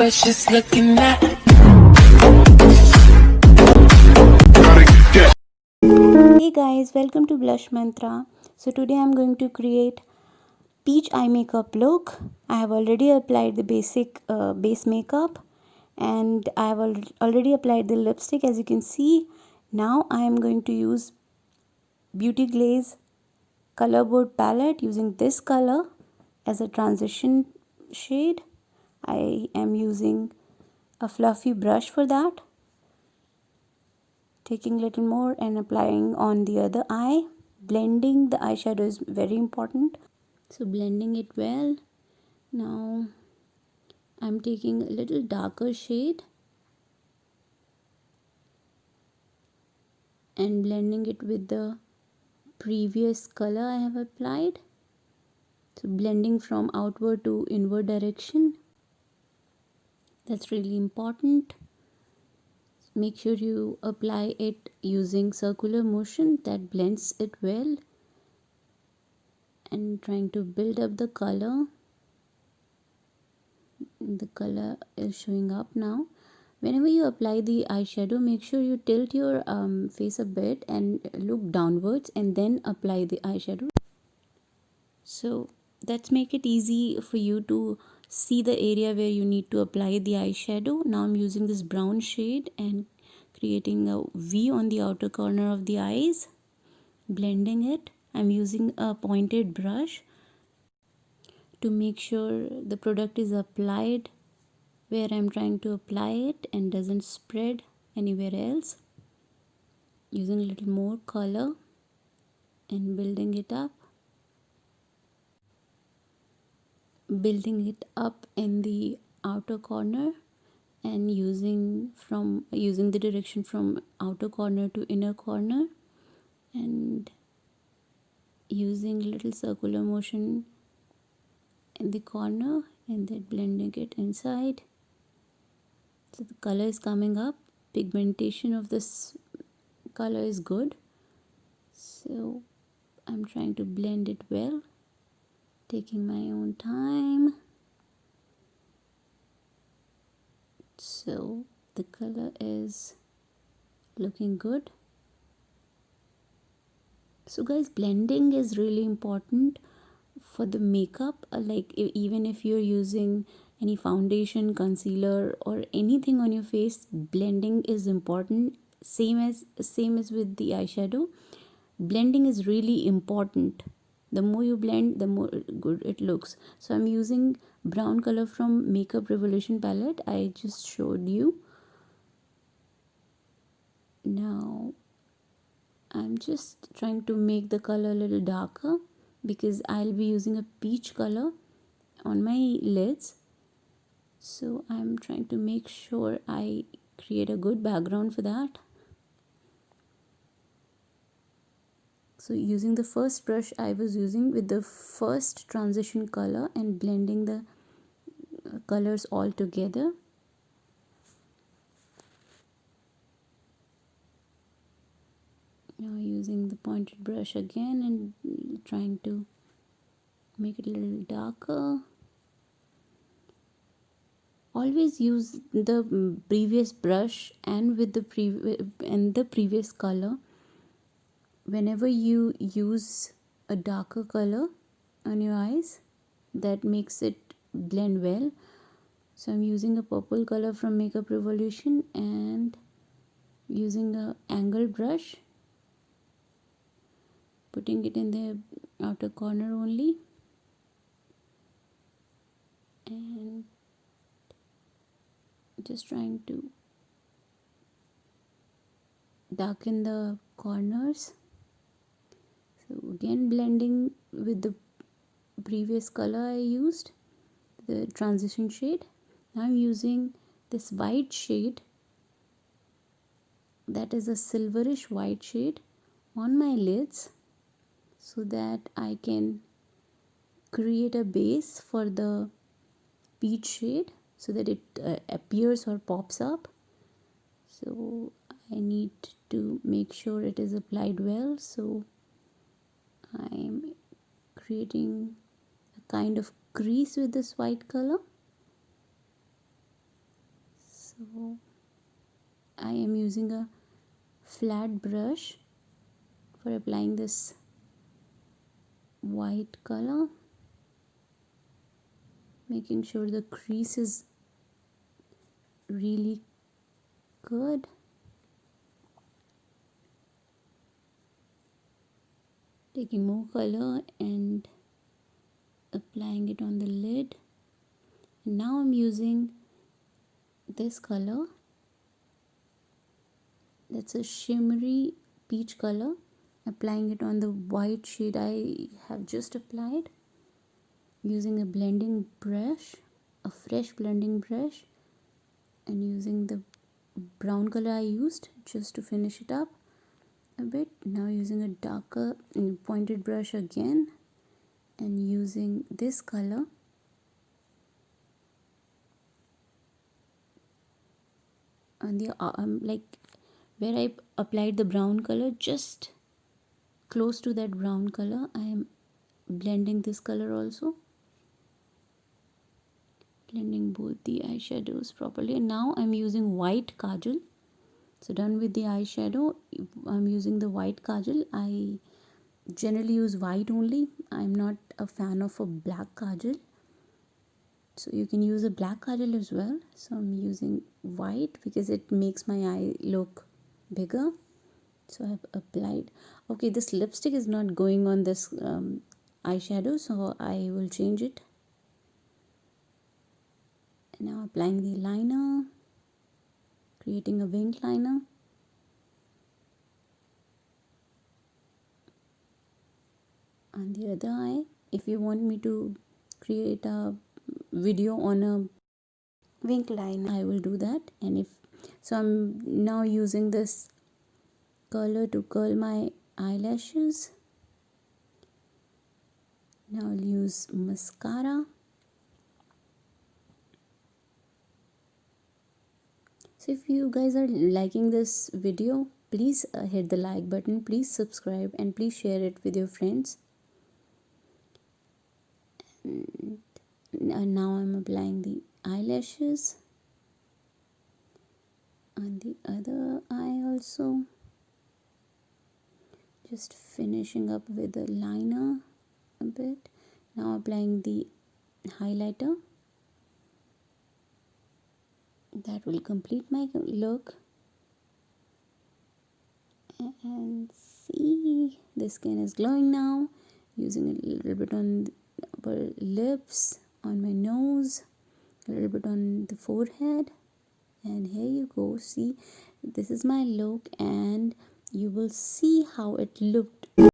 precious looking at. Hey guys, welcome to Blush Mantra. So today I'm going to create peach eye makeup look. I have already applied the basic base makeup, and I have already applied the lipstick, as you can see. Now I am going to use Beauty Glaze color board palette using this color as a transition shade. I am using a fluffy brush for that, taking a little more and applying on the other eye. Blending the eyeshadow is very important, so blending it well. Now I'm taking a little darker shade and blending it with the previous color I have applied. So blending from outward to inward direction, that's really important. Make sure you apply it using circular motion, that blends it well, and trying to build up the color. The color is showing up now. Whenever you apply the eyeshadow, make sure you tilt your face a bit and look downwards and then apply the eyeshadow. So let's make it easy for you to see the area where you need to apply the eyeshadow. Now I'm using this brown shade and creating a V on the outer corner of the eyes, blending it. I'm using a pointed brush to make sure the product is applied where I'm trying to apply it and doesn't spread anywhere else. Using a little more color and building it up in the outer corner, and using the direction from outer corner to inner corner, and using little circular motion in the corner and then blending it inside. So the color is coming up, pigmentation of this color is good, so I'm trying to blend it well, taking my own time. So the color is looking good. So guys, blending is really important for the makeup. Like even if you're using any foundation, concealer or anything on your face, blending is important. Same as with the eyeshadow, blending is really important. The more you blend, the more good it looks. So I'm using brown color from Makeup Revolution palette I just showed you. Now I'm just trying to make the color a little darker because I'll be using a peach color on my lids. So I'm trying to make sure I create a good background for that. So using the first brush I was using with the first transition color and blending the colors all together. Now using the pointed brush again and trying to make it a little darker. Always use the previous brush and with the previous color whenever you use a darker color on your eyes. That makes it blend well. So I'm using a purple color from Makeup Revolution and using a angle brush, putting it in the outer corner only, and just trying to darken the corners. So again blending with the previous color I used, the transition shade. Now I'm using this white shade, that is a silverish white shade, on my lids so that I can create a base for the peach shade so that it appears or pops up. So I need to make sure it is applied well, so I am creating a kind of crease with this white color. So I am using a flat brush for applying this white color, making sure the crease is really good. Taking more color and applying it on the lid. And now I'm using this color. That's a shimmery peach color. Applying it on the white shade I have just applied. Using a blending brush, a fresh blending brush, and using the brown color I used just to finish it up a bit. Now using a darker pointed brush again and using this color on the like where I applied the brown color, just close to that brown color I am blending this color also, blending both the eyeshadows properly. And now I'm using white kajal. So done with the eyeshadow, I'm using the white kajal. I generally use white only. I'm not a fan of a black kajal, so you can use a black kajal as well. So I'm using white because it makes my eye look bigger. So I've applied. Okay, this lipstick is not going on this eyeshadow, so I will change it. And now applying the liner, creating a wing liner. On the other eye, if you want me to create a video on a wing liner, I will do that. And if so, I'm now using this color to curl my eyelashes. Now I'll use mascara. So if you guys are liking this video, please hit the like button, please subscribe, and please share it with your friends. And now I'm applying the eyelashes on the other eye also. Just finishing up with the liner a bit. Now applying the highlighter. That will complete my look. And see, the skin is glowing now. Using a little bit on the upper lips, on my nose, a little bit on the forehead. And here you go. See, this is my look, and you will see how it looked